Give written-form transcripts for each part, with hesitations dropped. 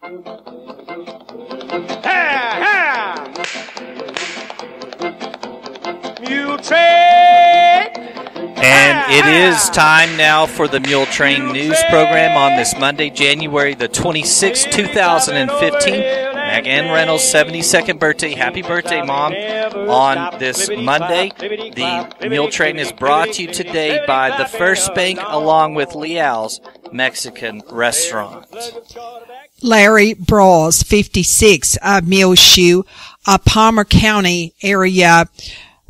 Muletrain. And it is time now for the Muletrain News Program on this Monday, January the 26th, 2015. Megan Reynolds' 72nd birthday. Happy birthday, Mom. On this Monday, the Muletrain is brought to you today by the First Bank along with Leal's Mexican Restaurant. Larry Brawls, 56, of Muleshoe, a Palmer County area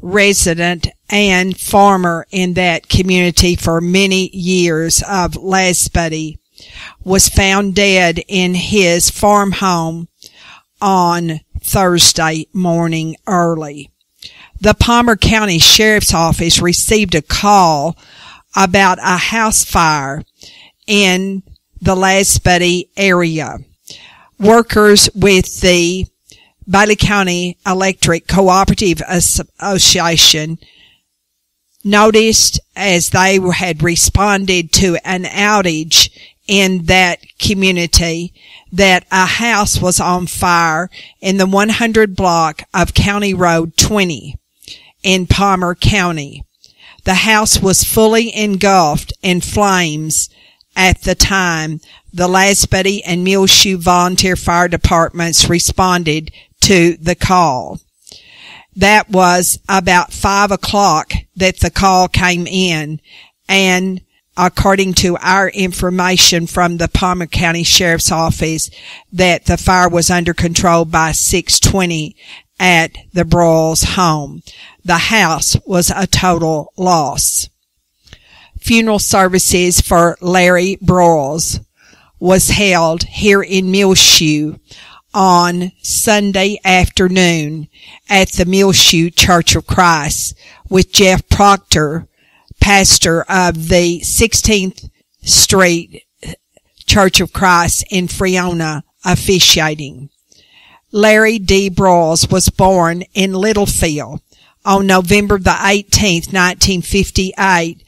resident and farmer in that community for many years of Lasbuddy, was found dead in his farm home on Thursday morning early. The Palmer County Sheriff's Office received a call about a house fire in the Lasbuddy area. Workers with the Bailey County Electric Cooperative Association noticed as they had responded to an outage in that community that a house was on fire in the 100 block of County Road 20 in Palmer County. The house was fully engulfed in flames at the time the Lasbuddy and Muleshoe volunteer fire departments responded to the call. That was about 5 o'clock that the call came in, and according to our information from the Palmer County Sheriff's Office, that the fire was under control by 6:20 at the Brawls home. The house was a total loss. Funeral services for Larry Brawls was held here in Muleshoe on Sunday afternoon at the Muleshoe Church of Christ, with Jeff Proctor, pastor of the 16th Street Church of Christ in Freona, officiating. Larry D. Brawls was born in Littlefield on November the 18th, 1958,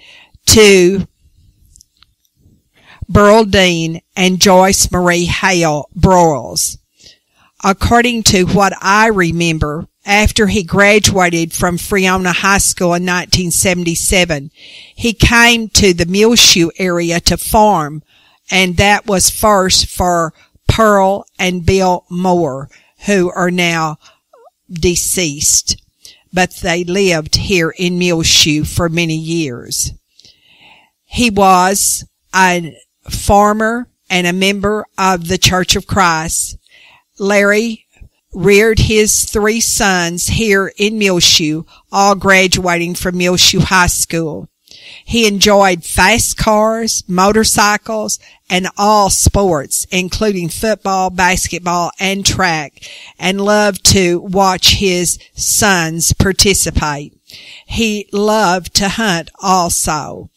to Burl Dean and Joyce Marie Hale Brawls. According to what I remember, after he graduated from Freona High School in 1977, he came to the Muleshoe area to farm, and that was first for Pearl and Bill Moore, who are now deceased, but they lived here in Muleshoe for many years. He was a farmer and a member of the Church of Christ. Larry reared his 3 sons here in Muleshoe, all graduating from Muleshoe High School. He enjoyed fast cars, motorcycles, and all sports, including football, basketball, and track, and loved to watch his sons participate. He loved to hunt also.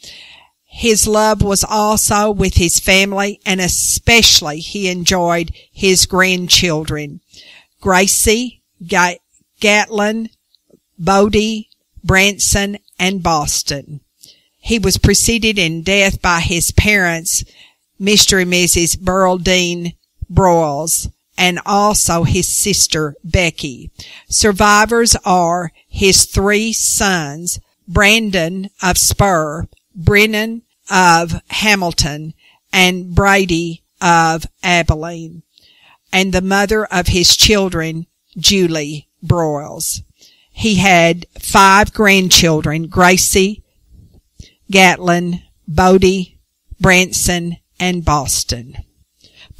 His love was also with his family, and especially he enjoyed his grandchildren, Gracie, Gatlin, Bodie, Branson, and Boston. He was preceded in death by his parents, Mr. and Mrs. Burl Dean Broyles, and also his sister, Becky. Survivors are his 3 sons, Brandon of Spur, Brennan of Hamilton, and Brady of Abilene, and the mother of his children, Julie Broyles. He had 5 grandchildren, Gracie, Gatlin, Bodie, Branson, and Boston.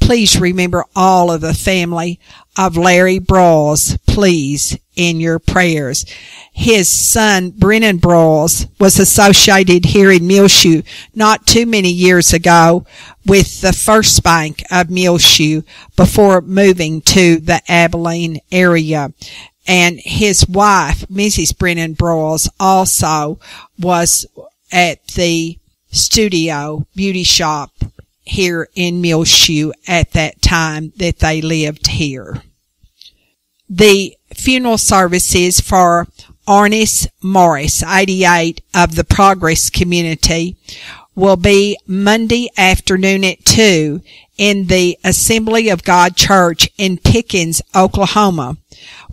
Please remember all of the family of Larry Brawls, please, in your prayers. His son, Brennan Brawls, was associated here in Muleshoe not too many years ago with the First Bank of Muleshoe before moving to the Abilene area. And his wife, Mrs. Brennan Brawls, also was at the studio beauty shop here in Muleshoe at that time that they lived here. The funeral services for Arnis Morris, 88, of the Progress community will be Monday afternoon at 2 in the Assembly of God Church in Pickens, Oklahoma,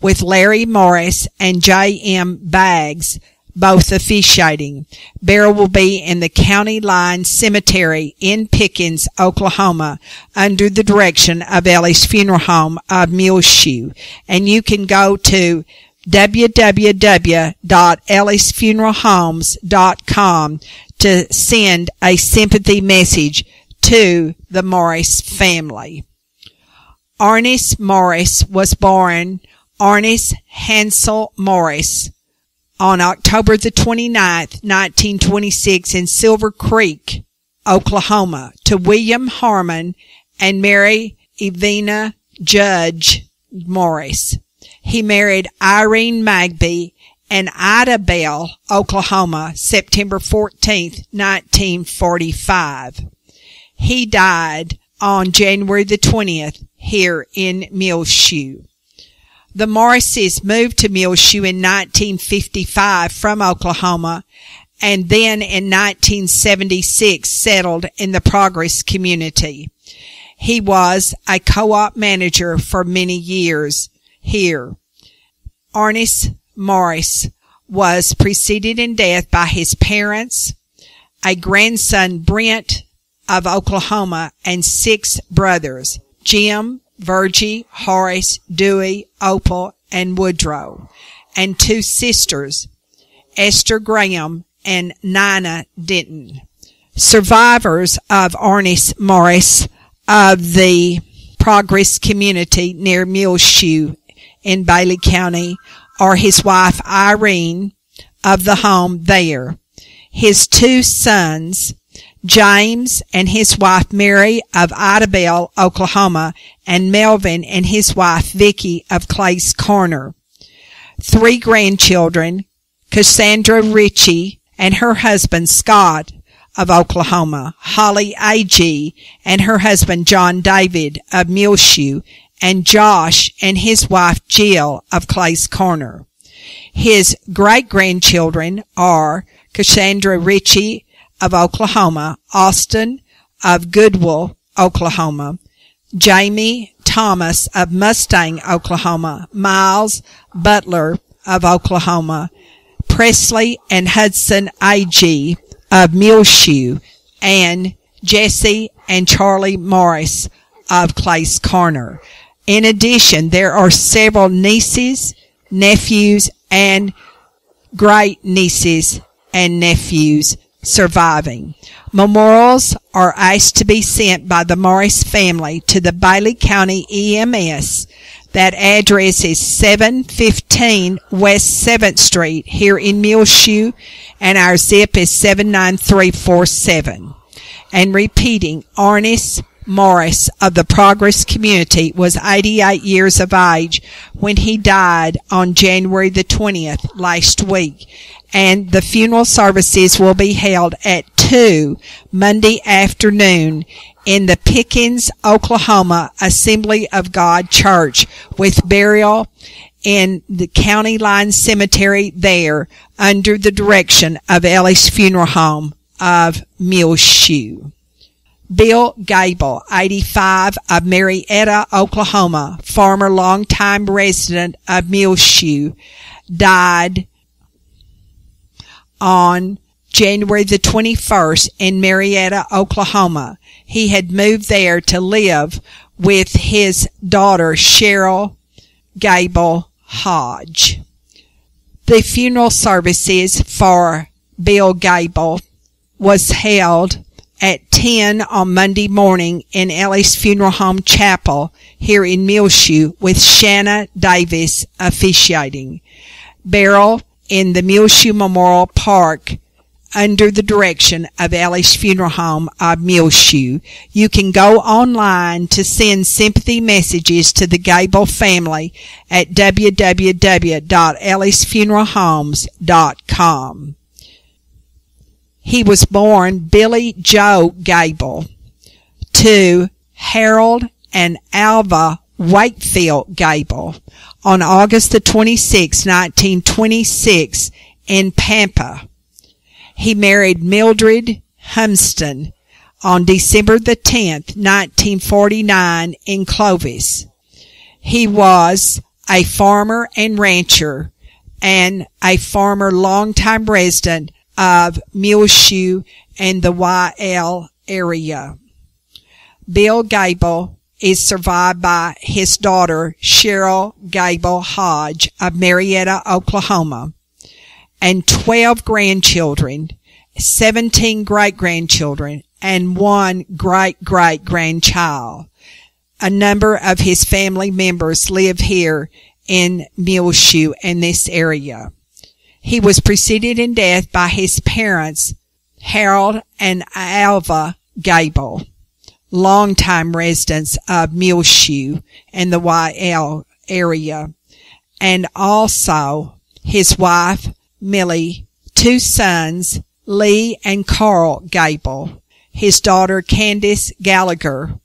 with Larry Morris and J.M. Baggs both officiating. Burial will be in the County Line Cemetery in Pickens, Oklahoma, under the direction of Ellie's Funeral Home of Muleshoe. And you can go to www.ellisfuneralhomes.com to send a sympathy message to the Morris family. Ernest Morris was born Ernest Hansel Morris on October the 29th, 1926 in Silver Creek, Oklahoma, to William Harmon and Mary Evina Judge Morris. He married Irene Magby in Ida Bell, Oklahoma, September 14th, 1945. He died on January the 20th here in Muleshoe. The Morrises moved to Muleshoe in 1955 from Oklahoma, and then in 1976 settled in the Progress community. He was a co-op manager for many years here. Ernest Morris was preceded in death by his parents, a grandson Brent of Oklahoma, and 6 brothers, Jim, Virgie, Horace, Dewey, Opal, and Woodrow, and 2 sisters, Esther Graham and Nina Denton. Survivors of Ernest Morris of the Progress community near Muleshoe in Bailey County are his wife Irene of the home there, his 2 sons, James and his wife Mary of Idabel, Oklahoma, and Melvin and his wife Vicky of Clay's Corner. 3 grandchildren, Cassandra Ritchie and her husband Scott of Oklahoma, Holly A.G. and her husband John David of Muleshoe, and Josh and his wife Jill of Clay's Corner. His great-grandchildren are Cassandra Ritchie of Oklahoma, Austin of Goodwill, Oklahoma, Jamie Thomas of Mustang, Oklahoma, Miles Butler of Oklahoma, Presley and Hudson A.G. of Muleshoe, and Jesse and Charlie Morris of Clay's Corner. In addition, there are several nieces, nephews, and great-nieces and nephews surviving. Memorials are asked to be sent by the Morris family to the Bailey County EMS. That address is 715 West 7th Street here in Muleshoe, and our zip is 79347. And repeating, Ernest Morris of the Progress community was 88 years of age when he died on January the 20th last week, and the funeral services will be held at 2 Monday afternoon in the Pickens, Oklahoma Assembly of God Church, with burial in the County Line Cemetery there under the direction of Ellie's Funeral Home of Muleshoe. Bill Gable, 85, of Marietta, Oklahoma, former longtime resident of Muleshoe, died on January the 21st in Marietta, Oklahoma. He had moved there to live with his daughter, Cheryl Gable Hodge. The funeral services for Bill Gable was held at 10 on Monday morning in Ellie's Funeral Home Chapel here in Muleshoe, with Shanna Davis officiating. Burial in the Muleshoe Memorial Park under the direction of Ellie's Funeral Home of Muleshoe. You can go online to send sympathy messages to the Gable family at www.ellisfuneralhomes.com. He was born Billy Joe Gable to Harold and Alva Wakefield Gable on August the 26th, 1926 in Pampa. He married Mildred Humston on December the 10th, 1949 in Clovis. He was a farmer and rancher and a former longtime resident of Muleshoe and the YL area. Bill Gable is survived by his daughter Cheryl Gable Hodge of Marietta, Oklahoma, and 12 grandchildren, 17 great-grandchildren, and 1 great-great-grandchild. A number of his family members live here in Muleshoe and this area. He was preceded in death by his parents, Harold and Alva Gable, longtime residents of Muleshoe and the YL area, and also his wife, Millie, 2 sons, Lee and Carl Gable, his daughter, Candace Gallagher,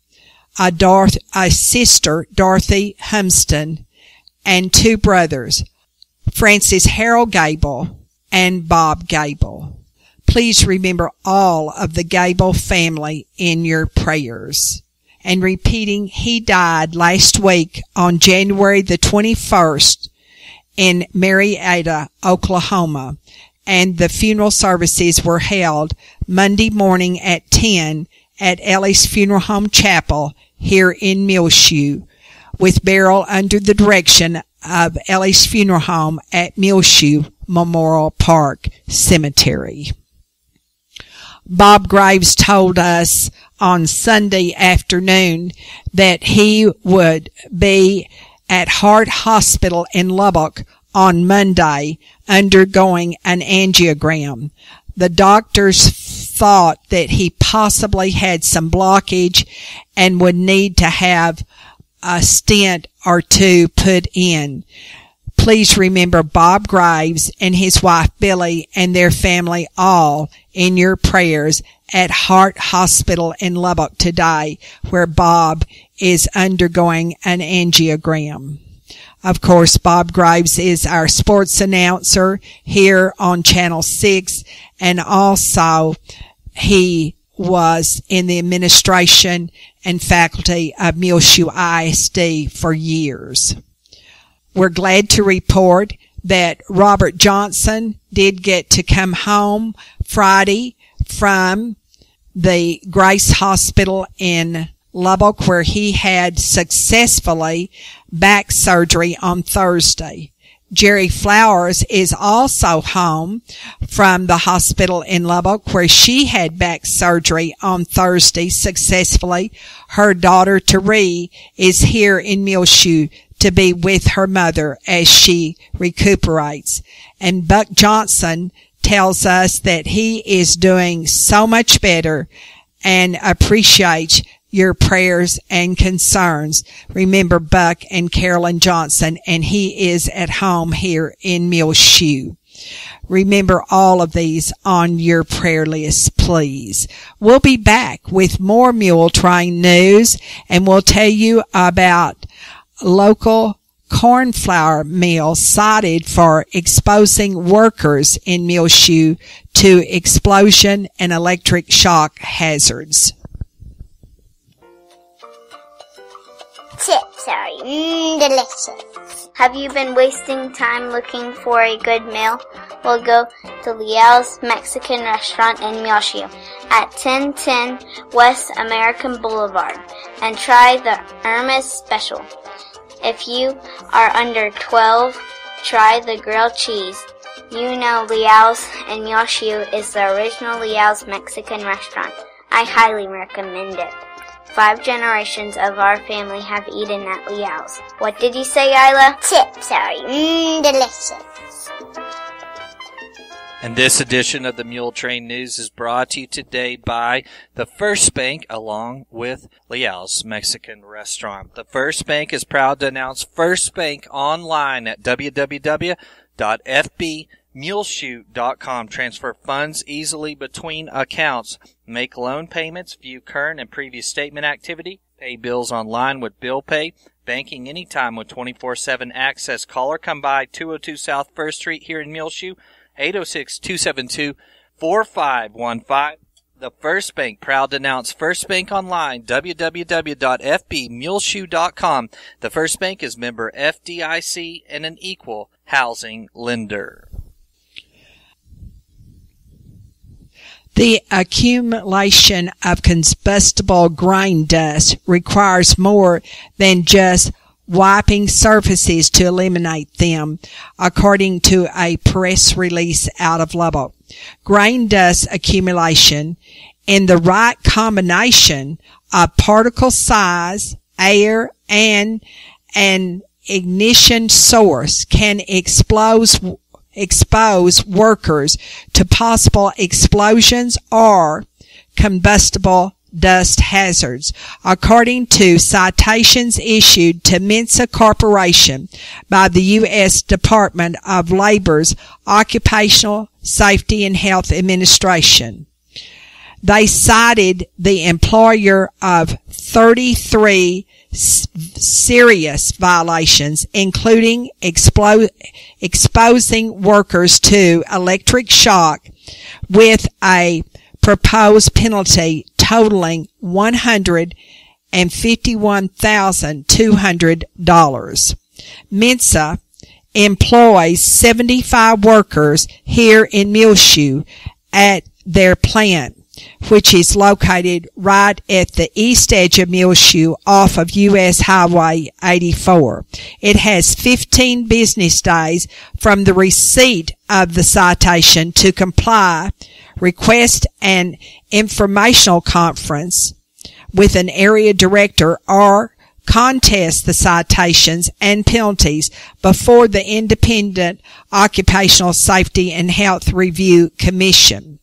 a sister, Dorothy Humston, and 2 brothers, Francis Harold Gable and Bob Gable. Please remember all of the Gable family in your prayers. And repeating, he died last week on January the 21st in Marietta, Oklahoma, and the funeral services were held Monday morning at 10 at Ellie's Funeral Home Chapel here in Muleshoe, with burial under the direction of Ellie's Funeral Home at Muleshoe Memorial Park Cemetery. Bob Graves told us on Sunday afternoon that he would be at Hart Hospital in Lubbock on Monday undergoing an angiogram. The doctors thought that he possibly had some blockage and would need to have a stent or 2 put in. Please remember Bob Graves and his wife Billy and their family all in your prayers at Hart Hospital in Lubbock today, where Bob is undergoing an angiogram. Of course, Bob Graves is our sports announcer here on Channel 6, and also he was in the administration and faculty of Muleshoe ISD for years. We're glad to report that Robert Johnson did get to come home Friday from the Grace Hospital in Lubbock, where he had successfully back surgery on Thursday. Jerry Flowers is also home from the hospital in Lubbock, where she had back surgery on Thursday successfully. Her daughter, Teree, is here in Muleshoe to be with her mother as she recuperates. And Buck Johnson tells us that he is doing so much better and appreciates your prayers and concerns. Remember Buck and Carolyn Johnson, and he is at home here in Muleshoe. Remember all of these on your prayer list, please. We'll be back with more Muletrain news, and we'll tell you about local corn flour mill cited for exposing workers in Muleshoe to explosion and electric shock hazards. Chips are delicious. Have you been wasting time looking for a good meal? Well, go to Leal's Mexican Restaurant in Muleshoe at 1010 West American Boulevard and try the Irma's Special. If you are under 12, try the grilled cheese. You know Leal's in Muleshoe is the original Leal's Mexican restaurant. I highly recommend it. 5 generations of our family have eaten at Leal's. What did you say, Isla? Chips are delicious. And this edition of the Muletrain News is brought to you today by the First Bank along with Leal's Mexican Restaurant. The First Bank is proud to announce First Bank online at www.fbmuleshoe.com. Transfer funds easily between accounts. Make loan payments, view current and previous statement activity, pay bills online with Bill Pay, banking anytime with 24/7 access. Call or come by 202 South 1st Street here in Muleshoe, 806-272-4515. The First Bank, proud to announce First Bank Online, www.fbmuleshoe.com. The First Bank is member FDIC and an equal housing lender. The accumulation of combustible grain dust requires more than just wiping surfaces to eliminate them, according to a press release out of Lubbock. Grain dust accumulation in the right combination of particle size, air, and an ignition source can expose workers to possible explosions or combustible dust hazards, according to citations issued to Mensa Corporation by the U.S. Department of Labor's Occupational Safety and Health Administration. They cited the employer of 33 serious violations, including exposing workers to electric shock, with a proposed penalty totaling $151,200. Mensa employs 75 workers here in Muleshoe at their plant, which is located right at the east edge of Muleshoe off of U.S. Highway 84. It has 15 business days from the receipt of the citation to comply, request an informational conference with an area director, or contest the citations and penalties before the Independent Occupational Safety and Health Review Commission.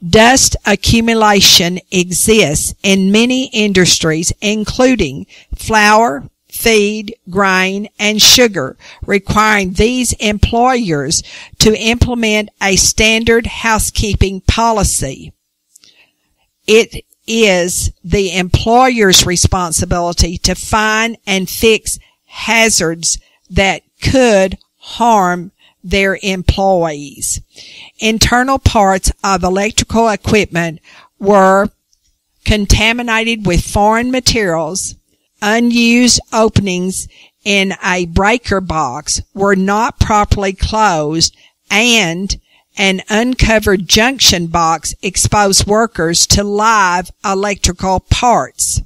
Dust accumulation exists in many industries, including flour, feed, grain, and sugar, requiring these employers to implement a standard housekeeping policy. It is the employer's responsibility to find and fix hazards that could harm their employees. Internal parts of electrical equipment were contaminated with foreign materials. Unused openings in a breaker box were not properly closed, and an uncovered junction box exposed workers to live electrical parts.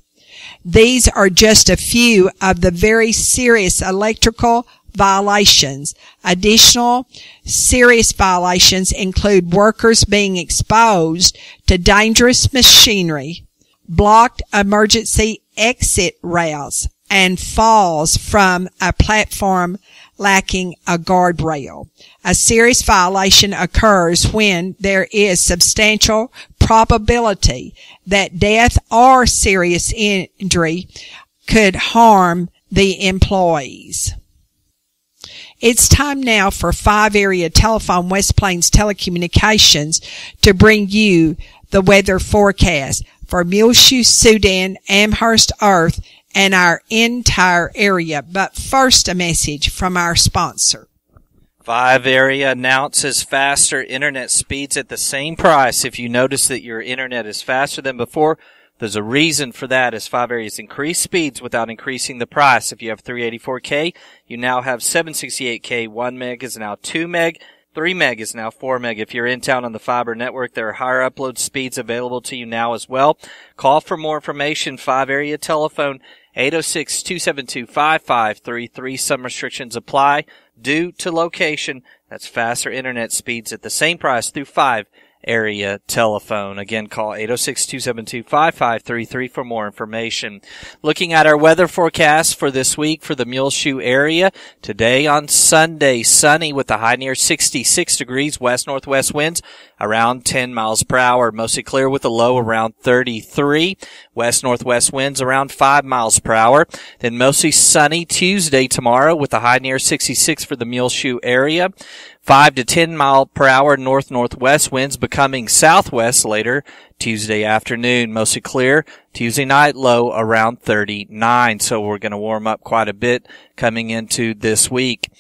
These are just a few of the very serious electrical violations. Additional serious violations include workers being exposed to dangerous machinery, blocked emergency exit routes, and falls from a platform lacking a guardrail. A serious violation occurs when there is substantial probability that death or serious injury could harm the employees. It's time now for 5 Area Telephone West Plains Telecommunications to bring you the weather forecast for Muleshoe, Sudan, Amherst, Earth, and our entire area. But first, a message from our sponsor. 5 Area announces faster internet speeds at the same price. If you notice that your internet is faster than before, there's a reason for that, as 5 Areas increase speeds without increasing the price. If you have 384K, you now have 768K. 1 meg is now 2 meg. 3 meg is now 4 meg. If you're in town on the fiber network, there are higher upload speeds available to you now as well. Call for more information. 5 Area telephone 806-272-5533. Some restrictions apply due to location. That's faster internet speeds at the same price through 5 Area telephone. Again, call 806-272-5533 for more information. Looking at our weather forecast for this week for the Muleshoe area. Today on Sunday, sunny with a high near 66 degrees, west-northwest winds around 10 miles per hour. Mostly clear with a low around 33. West-northwest winds around 5 miles per hour. Then mostly sunny Tuesday tomorrow with a high near 66 for the Muleshoe area. 5 to 10 mile per hour north-northwest winds becoming southwest later Tuesday afternoon. Mostly clear. Tuesday night low around 39. So we're going to warm up quite a bit coming into this week.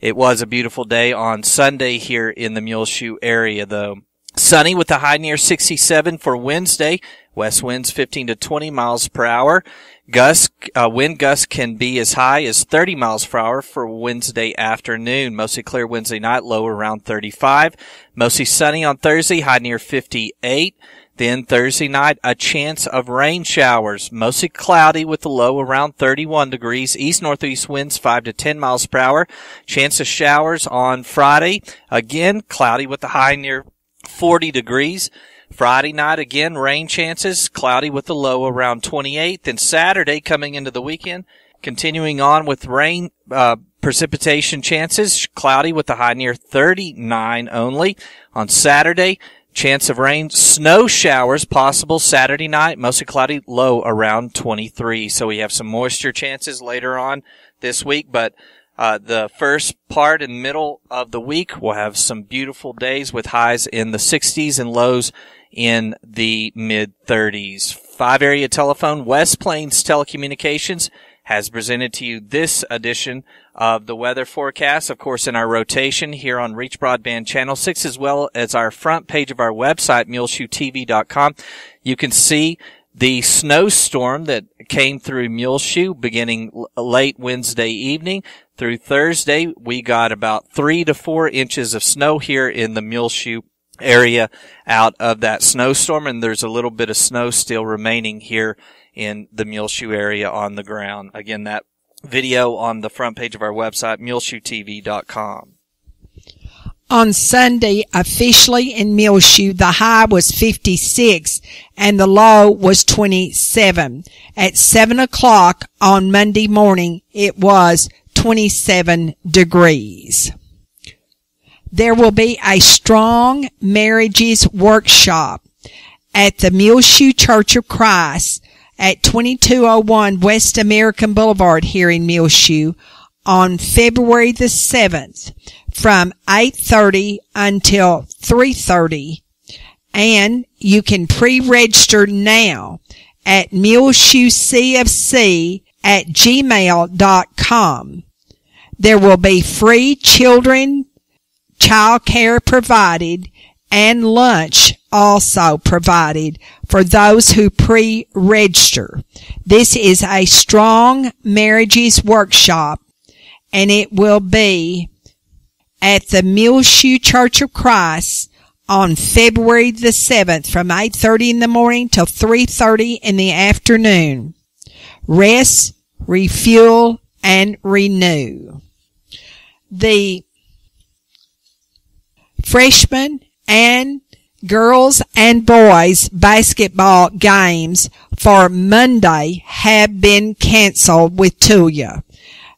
It was a beautiful day on Sunday here in the Muleshoe area, though. Sunny with a high near 67 for Wednesday. West winds 15 to 20 miles per hour. Wind gusts can be as high as 30 miles per hour for Wednesday afternoon. Mostly clear Wednesday night, low around 35. Mostly sunny on Thursday, high near 58. Then Thursday night, a chance of rain showers. Mostly cloudy with the low around 31 degrees. East-northeast winds 5 to 10 miles per hour. Chance of showers on Friday. Again, cloudy with the high near 40 degrees. Friday night, again, rain chances. Cloudy with the low around 28. Then Saturday, coming into the weekend, continuing on with rain, precipitation chances. Cloudy with the high near 39 only. On Saturday, chance of rain, snow showers possible Saturday night, mostly cloudy, low around 23. So we have some moisture chances later on this week, but the first part and middle of the week we'll have some beautiful days with highs in the 60s and lows in the mid-30s. 5-area telephone, West Plains Telecommunications has presented to you this edition of the weather forecast, of course, in our rotation here on Reach Broadband Channel 6, as well as our front page of our website, muleshoetv.com. You can see the snowstorm that came through Muleshoe beginning late Wednesday evening through Thursday. We got about 3 to 4 inches of snow here in the Muleshoe area out of that snowstorm, and there's a little bit of snow still remaining here in the Muleshoe area on the ground. Again, that video on the front page of our website, muleshoetv.com. On Sunday, officially in Muleshoe, the high was 56 and the low was 27. At 7 o'clock on Monday morning, it was 27 degrees. There will be a strong marriages workshop at the Muleshoe Church of Christ at 2201 West American Boulevard here in Muleshoe on February the 7th from 8:30 until 3:30. And you can pre-register now at muleshoecfc@gmail.com. There will be free child care provided and lunch also provided for those who pre-register. This is a strong marriages workshop, and it will be at the Muleshoe Church of Christ on February the 7th from 8:30 in the morning till 3:30 in the afternoon. Rest, refuel, and renew. The freshmen and girls and boys basketball games for Monday have been canceled with Tulia.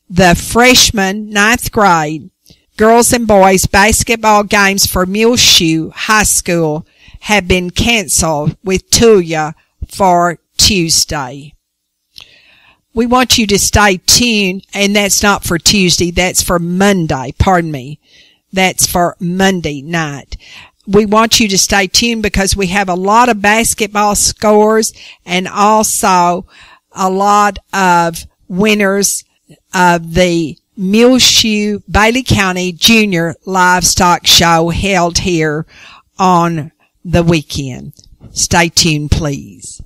The freshman 9th grade girls and boys basketball games for Muleshoe High School have been canceled with Tulia for Tuesday. We want you to stay tuned, and that's not for Tuesday, that's for Monday, pardon me. That's for Monday night. We want you to stay tuned because we have a lot of basketball scores and also a lot of winners of the Muleshoe Bailey County Junior Livestock Show held here on the weekend. Stay tuned, please.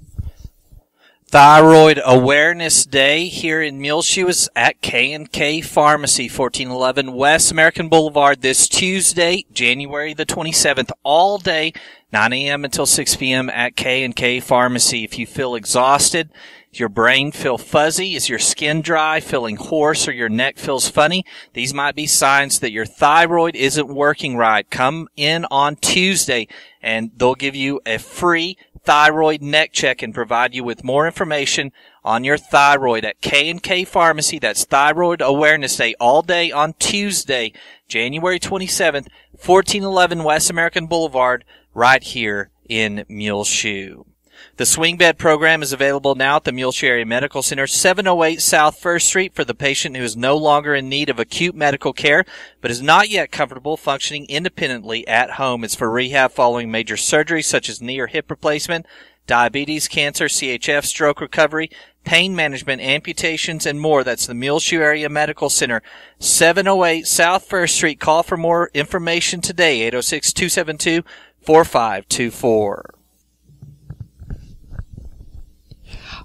Thyroid Awareness Day here in Muleshoe is at K&K Pharmacy, 1411 West American Boulevard this Tuesday, January the 27th, all day, 9 a.m. until 6 p.m. at K&K Pharmacy. If you feel exhausted, your brain feel fuzzy, is your skin dry, feeling hoarse, or your neck feels funny, these might be signs that your thyroid isn't working right. Come in on Tuesday and they'll give you a free thyroid neck check and provide you with more information on your thyroid at K&K Pharmacy. That's Thyroid Awareness Day all day on Tuesday, January 27th, 1411 West American Boulevard, right here in Muleshoe. The swing bed program is available now at the Muleshoe Area Medical Center, 708 South 1st Street, for the patient who is no longer in need of acute medical care but is not yet comfortable functioning independently at home. It's for rehab following major surgeries such as knee or hip replacement, diabetes, cancer, CHF, stroke recovery, pain management, amputations, and more. That's the Muleshoe Area Medical Center, 708 South 1st Street. Call for more information today, 806-272 4524.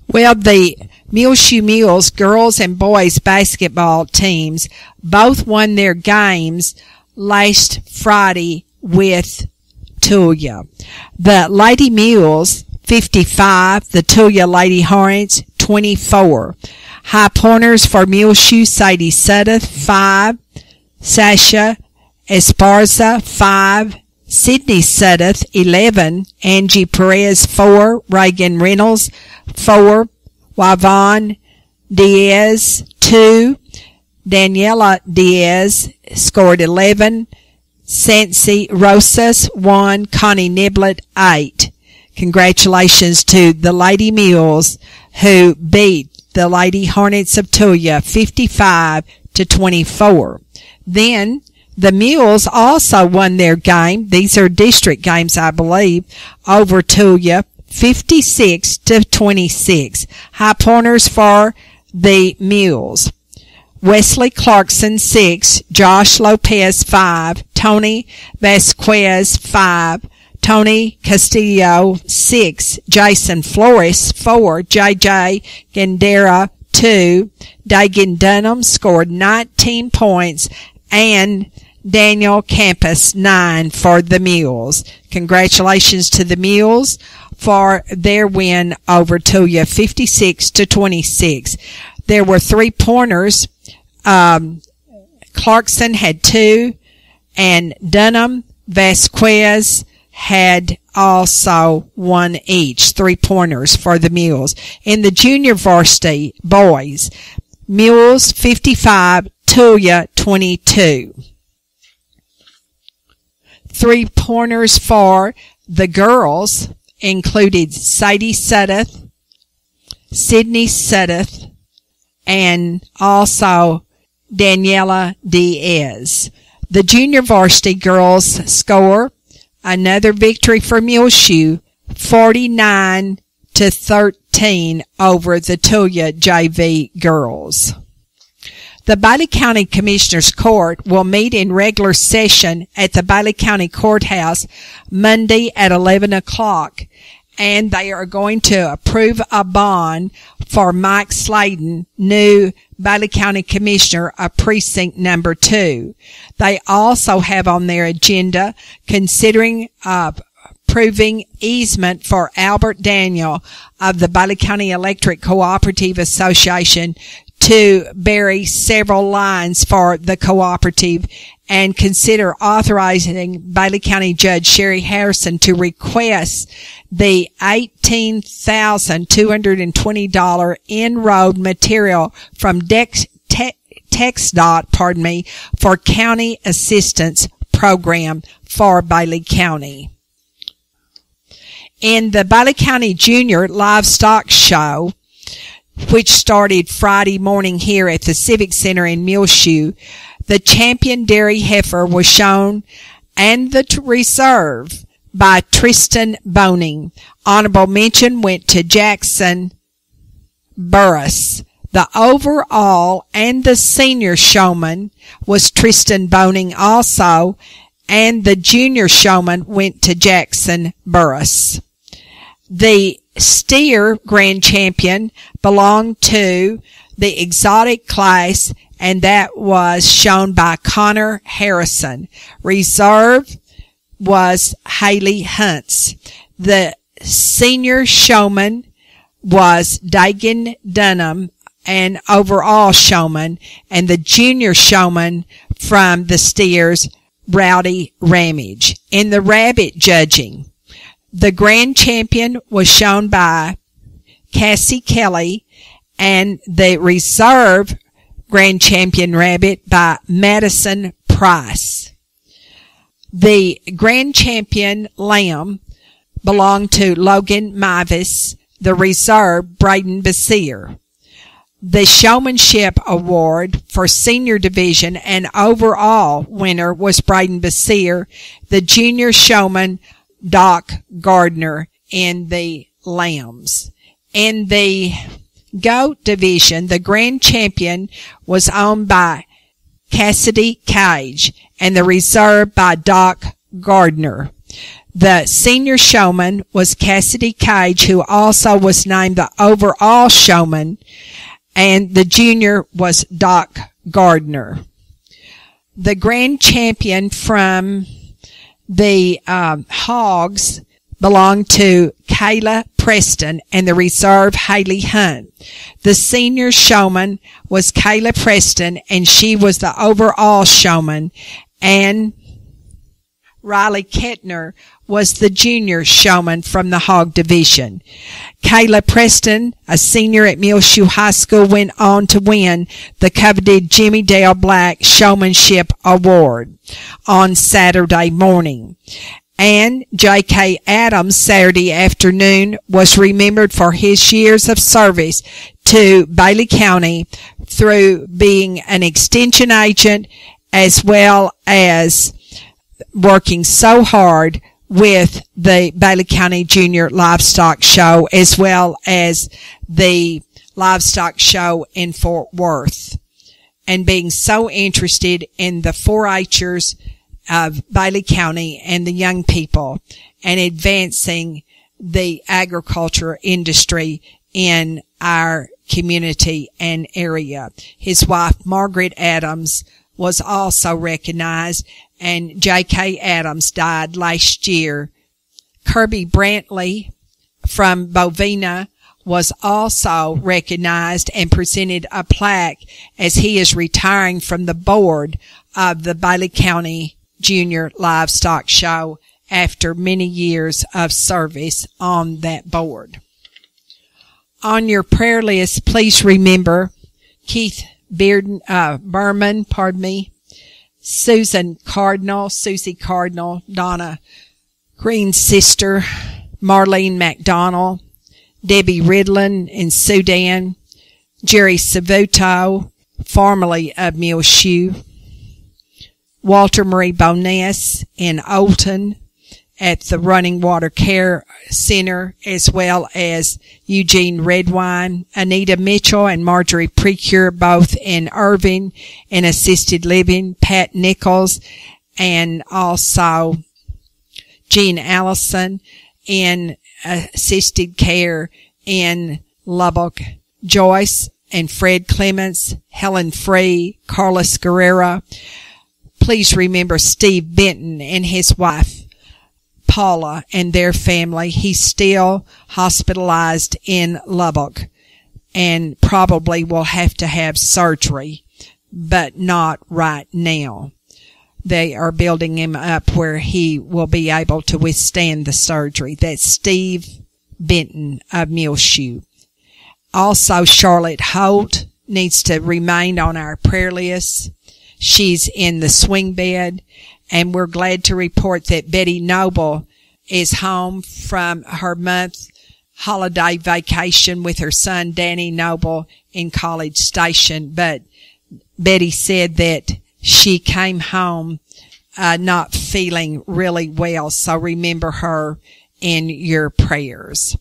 Well, the Muleshoe Mules girls and boys basketball teams both won their games last Friday with Tulia. The Lady Mules 55, the Tulia Lady Hornets 24. High pointers for Muleshoe: Sadie Sudduth 5, Sasha Esparza 5, Sydney Sudduth 11, Angie Perez 4, Reagan Reynolds 4, Yvonne Diaz 2, Daniela Diaz scored 11, Sancy Rosas 1, Connie Niblett 8. Congratulations to the Lady Mules who beat the Lady Hornets of Tulia 55-24. Then the Mules also won their game. These are district games, I believe, over Tulia 56-26. High pointers for the Mules: Wesley Clarkson 6, Josh Lopez 5, Tony Vasquez 5, Tony Castillo 6, Jason Flores 4, JJ Gandera 2, Dagan Dunham scored 19 points, and Daniel Campus 9 for the Mules. Congratulations to the Mules for their win over Tulia 56-26. There were 3 pointers. Clarkson had 2, and Dunham, Vasquez had also 1 each, 3 pointers for the Mules. In the junior varsity boys, Mules 55, Tulia 22. 3 pointers for the girls included Sadie Sudduth, Sydney Sudduth, and also Daniela Diaz. The junior varsity girls score another victory for Muleshoe, 49-13 over the Tulia JV girls. The Bailey County Commissioners Court will meet in regular session at the Bailey County Courthouse Monday at 11 o'clock, and they are going to approve a bond for Mike Sladen, new Bailey County Commissioner of Precinct Number 2. They also have on their agenda considering approving easement for Albert Daniel of the Bailey County Electric Cooperative Association to bury several lines for the cooperative, and consider authorizing Bailey County Judge Sherry Harrison to request the $18,220 in-road material from TxDOT, for County Assistance Program for Bailey County. In the Bailey County Junior Livestock Show, which started Friday morning here at the Civic Center in Muleshoe, the champion dairy heifer was shown, and the reserve by Tristan Boning. Honorable mention went to Jackson Burris. The overall and the senior showman was Tristan Boning also, and the junior showman went to Jackson Burris. The steer grand champion belonged to the exotic class, and that was shown by Connor Harrison. Reserve was Haley Huntz. The senior showman was Dagan Dunham, and overall showman, and the junior showman from the steers, Rowdy Ramage. In the rabbit judging, the grand champion was shown by Cassie Kelly, and the reserve grand champion rabbit by Madison Price. The grand champion lamb belonged to Logan Mavis, the reserve Braden Basir. The showmanship award for senior division and overall winner was Braden Basir, the junior showman Doc Gardner in the lambs. In the goat division, the grand champion was owned by Cassidy Cage and the reserve by Doc Gardner. The senior showman was Cassidy Cage, who also was named the overall showman, and the junior was Doc Gardner. The grand champion from the Hogs belonged to Kayla Preston and the reserve Haley Hunt. The senior showman was Kayla Preston, and she was the overall showman, and Riley Kettner was the junior showman from the Hog division. Kayla Preston, a senior at Muleshoe High School, went on to win the coveted Jimmy Dale Black Showmanship Award on Saturday morning. And J.K. Adams Saturday afternoon was remembered for his years of service to Bailey County through being an extension agent as well as working so hard with the Bailey County Junior Livestock Show as well as the Livestock Show in Fort Worth, and being so interested in the 4-H'ers of Bailey County and the young people, and advancing the agriculture industry in our community and area. His wife, Margaret Adams, was also recognized, and J.K. Adams died last year. Kirby Brantley from Bovina was also recognized and presented a plaque as he is retiring from the board of the Bailey County Junior Livestock Show after many years of service on that board. On your prayer list, please remember Keith Berman, Susie Cardinal, Donna Green's sister, Marlene McDonald, Debbie Ridlin in Sudan, Jerry Savuto, formerly of Muleshoe, Walter Marie Boness in Olton at the Running Water Care Center, as well as Eugene Redwine, Anita Mitchell and Marjorie Precure, both in Irving in assisted living, Pat Nichols, and also Jean Allison in assisted care in Lubbock, Joyce and Fred Clements, Helen Free, Carlos Guerrero. Please remember Steve Benton and his wife, Paula, and their family. He's still hospitalized in Lubbock and probably will have to have surgery, but not right now. They are building him up where he will be able to withstand the surgery. That's Steve Benton of Muleshoe. Also, Charlotte Holt needs to remain on our prayer list. She's in the swing bed, and we're glad to report that Betty Noble is home from her month holiday vacation with her son Danny Noble in College Station. But Betty said that she came home not feeling really well, so remember her in your prayers.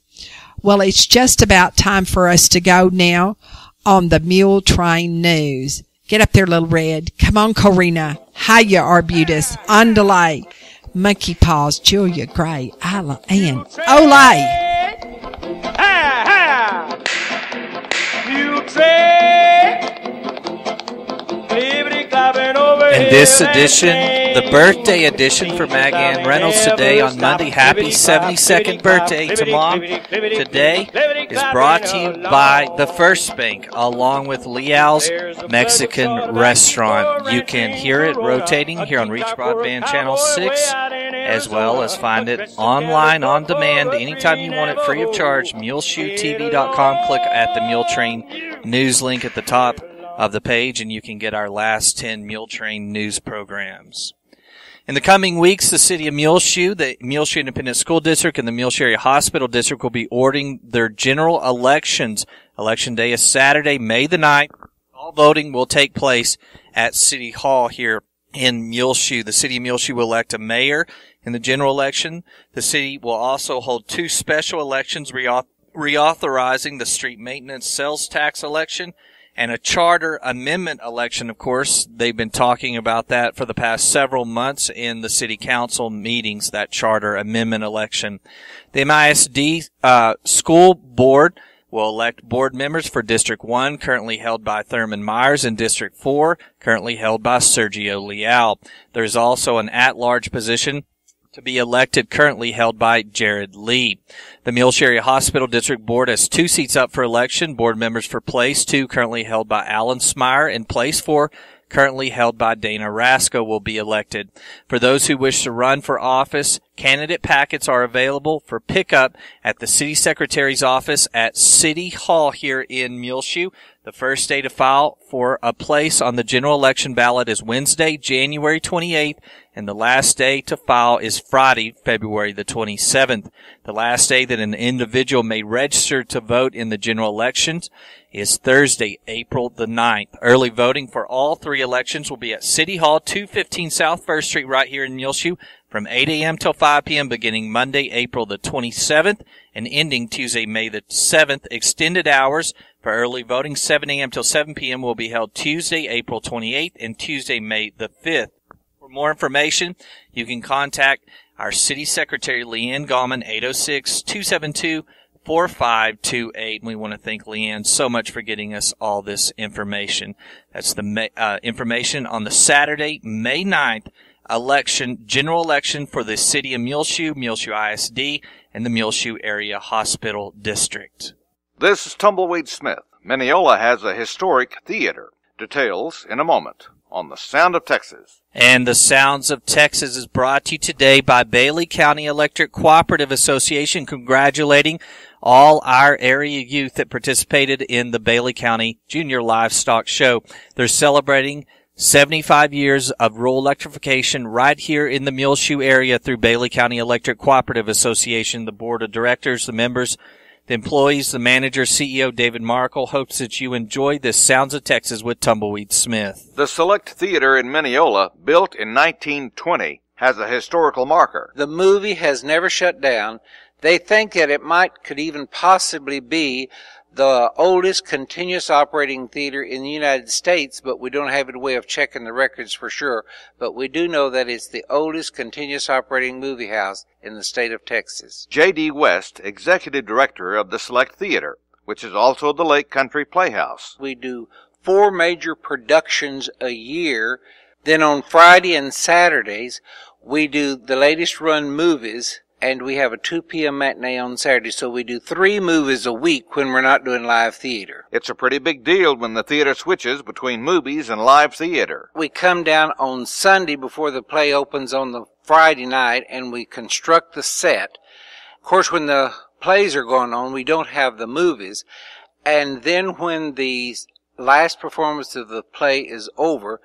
Well, it's just about time for us to go now on the Muletrain News. Get up there, Little Red. Come on, Corina. Hiya, Arbutus. Andalay. Monkey Paws. Julia Gray. Isla Ann. Olay. In this edition, the birthday edition for Mag Ann Reynolds today on Monday. Happy 72nd birthday to Mom. Today is brought to you by the First Bank, along with Leal's Mexican Restaurant. You can hear it rotating here on Reach Broadband Channel 6, as well as find it online on demand anytime you want it, free of charge. MuleshoeTV.com. Click at the Muletrain News link at the top of the page, and you can get our last 10 Muletrain news programs. In the coming weeks, the city of Muleshoe, the Muleshoe Independent School District, and the Muleshoe Area Hospital District will be ordering their general elections. Election day is Saturday, May the 9th. All voting will take place at City Hall here in Muleshoe. The city of Muleshoe will elect a mayor in the general election. The city will also hold 2 special elections reauthorizing the street maintenance sales tax election And a charter amendment election, of course, they've been talking about that for the past several months in the city council meetings, that charter amendment election. The MISD school board will elect board members for District 1, currently held by Thurman Myers, and District 4, currently held by Sergio Leal. There's also an at-large position to be elected, currently held by Jared Lee. The Muleshoe Area Hospital District Board has 2 seats up for election. Board members for Place 2, currently held by Alan Smyer, and Place 4, currently held by Dana Rasco, will be elected. For those who wish to run for office, candidate packets are available for pickup at the City Secretary's office at City Hall here in Muleshoe. The first day to file for a place on the general election ballot is Wednesday, January 28th, and the last day to file is Friday, February the 27th. The last day that an individual may register to vote in the general elections is Thursday, April the 9th. Early voting for all 3 elections will be at City Hall, 215 South 1st Street, right here in Muleshoe, from 8 a.m. till 5 p.m., beginning Monday, April the 27th, and ending Tuesday, May the 7th. Extended hours for early voting, 7 a.m. till 7 p.m., will be held Tuesday, April 28th, and Tuesday, May the 5th. For more information, you can contact our City Secretary, Leanne Gallman, 806-272-4528. We want to thank Leanne so much for getting us all this information. That's the information on the Saturday, May 9th, general election for the City of Muleshoe, Muleshoe ISD, and the Muleshoe Area Hospital District. This is Tumbleweed Smith. Mineola has a historic theater. Details in a moment on The Sound of Texas. And The Sounds of Texas is brought to you today by Bailey County Electric Cooperative Association, congratulating all our area youth that participated in the Bailey County Junior Livestock Show. They're celebrating 75 years of rural electrification right here in the Muleshoe area through Bailey County Electric Cooperative Association. The board of directors, the members, the employees, the manager, CEO David Markle hopes that you enjoy this Sounds of Texas with Tumbleweed Smith. The Select Theater in Mineola, built in 1920, has a historical marker. The movie has never shut down. They think that it could even possibly be the oldest continuous operating theater in the United States, but we don't have a way of checking the records for sure. But we do know that it's the oldest continuous operating movie house in the state of Texas. J.D. West, Executive Director of the Select Theater, which is also the Lake Country Playhouse. We do 4 major productions a year. Then on Friday and Saturdays, we do the latest run movies, and we have a 2 p.m. matinee on Saturday, so we do 3 movies a week when we're not doing live theater. It's a pretty big deal when the theater switches between movies and live theater. We come down on Sunday before the play opens on the Friday night, and we construct the set. Of course, when the plays are going on, we don't have the movies. And then when the last performance of the play is over,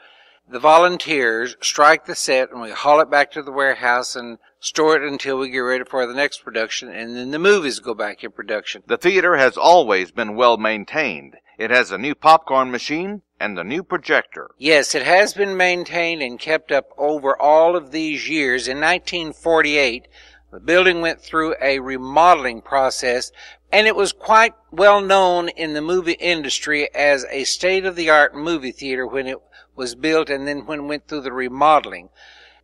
the volunteers strike the set, and we haul it back to the warehouse and store it until we get ready for the next production, and then the movies go back in production. The theater has always been well maintained. It has a new popcorn machine and a new projector. Yes, it has been maintained and kept up over all of these years. In 1948, the building went through a remodeling process, and it was quite well known in the movie industry as a state-of-the-art movie theater when it was built and then when it went through the remodeling.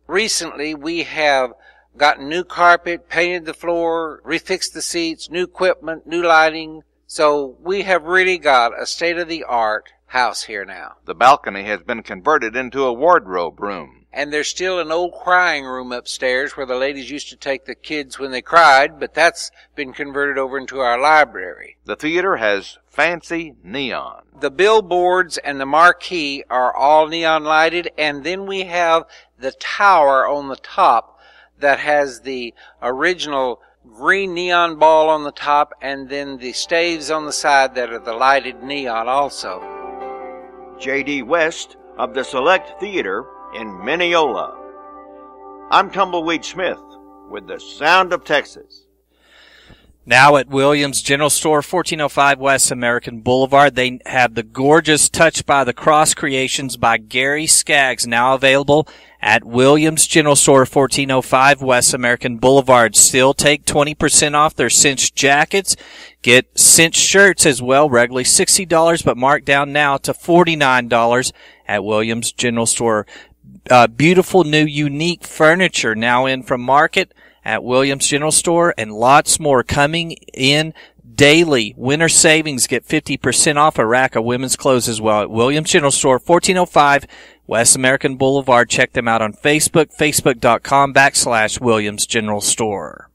Recently, we have gotten new carpet, painted the floor, refixed the seats, new equipment, new lighting. So we have really got a state-of-the-art house here now. The balcony has been converted into a wardrobe room. And there's still an old crying room upstairs where the ladies used to take the kids when they cried, but that's been converted over into our library. The theater has fancy neon. The billboards and the marquee are all neon lighted, and then we have the tower on the top that has the original green neon ball on the top, and then the staves on the side that are the lighted neon also. J.D. West of the Select Theater in Mineola. I'm Tumbleweed Smith with the Sound of Texas. Now at Williams General Store, 1405 West American Boulevard, they have the gorgeous Touched by the Cross creations by Gary Skaggs, now available at Williams General Store, 1405 West American Boulevard. Still take 20% off their cinched jackets. Get Cinch shirts as well, regularly $60, but marked down now to $49 at Williams General Store. Beautiful new unique furniture now in from market at Williams General Store, and lots more coming in daily. Winter savings, get 50% off a rack of women's clothes as well at Williams General Store, 1405 West American Boulevard. Check them out on Facebook, facebook.com/Williams General Store.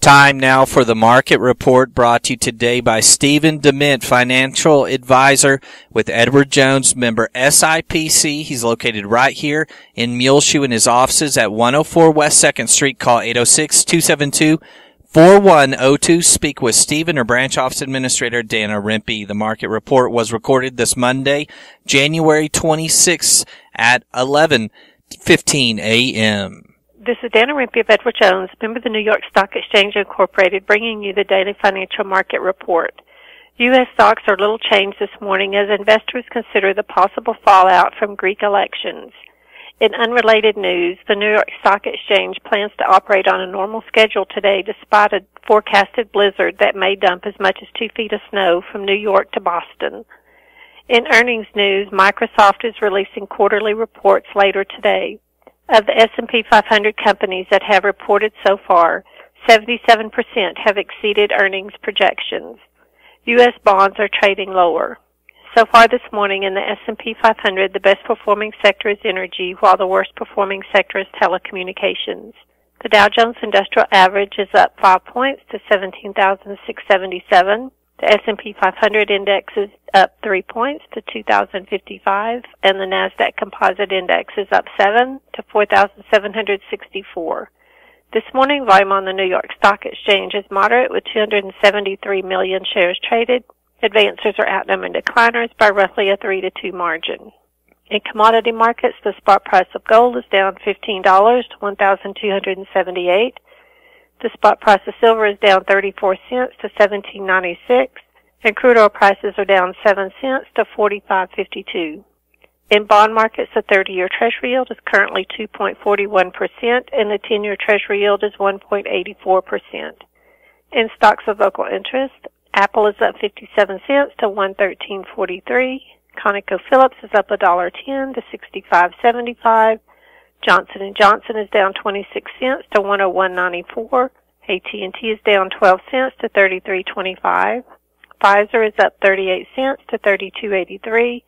Time now for the market report, brought to you today by Stephen DeMint, financial advisor with Edward Jones, member SIPC. He's located right here in Muleshoe in his offices at 104 West 2nd Street. Call 806-272-4102. Speak with Stephen or branch office administrator Dana Rempe. The market report was recorded this Monday, January 26th at 11:15 a.m. This is Dana Rempe of Edward Jones, member of the New York Stock Exchange Incorporated, bringing you the daily financial market report. U.S. stocks are little changed this morning as investors consider the possible fallout from Greek elections. In unrelated news, the New York Stock Exchange plans to operate on a normal schedule today despite a forecasted blizzard that may dump as much as 2 feet of snow from New York to Boston. In earnings news, Microsoft is releasing quarterly reports later today. Of the S&P 500 companies that have reported so far, 77% have exceeded earnings projections. U.S. bonds are trading lower. So far this morning in the S&P 500, the best performing sector is energy, while the worst performing sector is telecommunications. The Dow Jones Industrial Average is up 5 points to 17,677. The S&P 500 index is up 3 points to 2,055, and the NASDAQ Composite Index is up 7 to 4,764. This morning, volume on the New York Stock Exchange is moderate with 273 million shares traded. Advancers are outnumbering decliners by roughly a 3-2 margin. In commodity markets, the spot price of gold is down $15 to $1,278. The spot price of silver is down 34 cents to $17.96, and crude oil prices are down 7 cents to $45.52. In bond markets, the 30-year Treasury yield is currently 2.41%, and the 10-year Treasury yield is 1.84%. In stocks of local interest, Apple is up 57 cents to $113.43. ConocoPhillips is up $1.10 to $65.75. Johnson & Johnson is down 26 cents to $101.94. AT&T is down 12 cents to $33.25. Pfizer is up 38 cents to $32.83.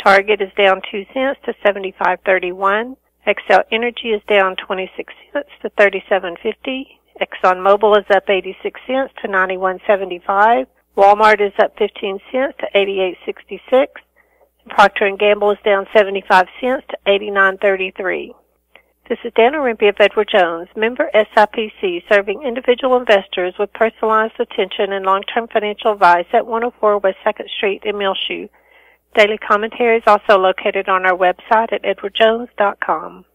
Target is down 2 cents to $75.31. Xcel Energy is down 26 cents to $37.50. ExxonMobil is up 86 cents to $91.75. Walmart is up 15 cents to $88.66. Procter & Gamble is down 75 cents to $89.33. This is Dana Rempe of Edward Jones, member SIPC, serving individual investors with personalized attention and long-term financial advice at 104 West 2nd Street in Muleshoe. Daily commentary is also located on our website at edwardjones.com.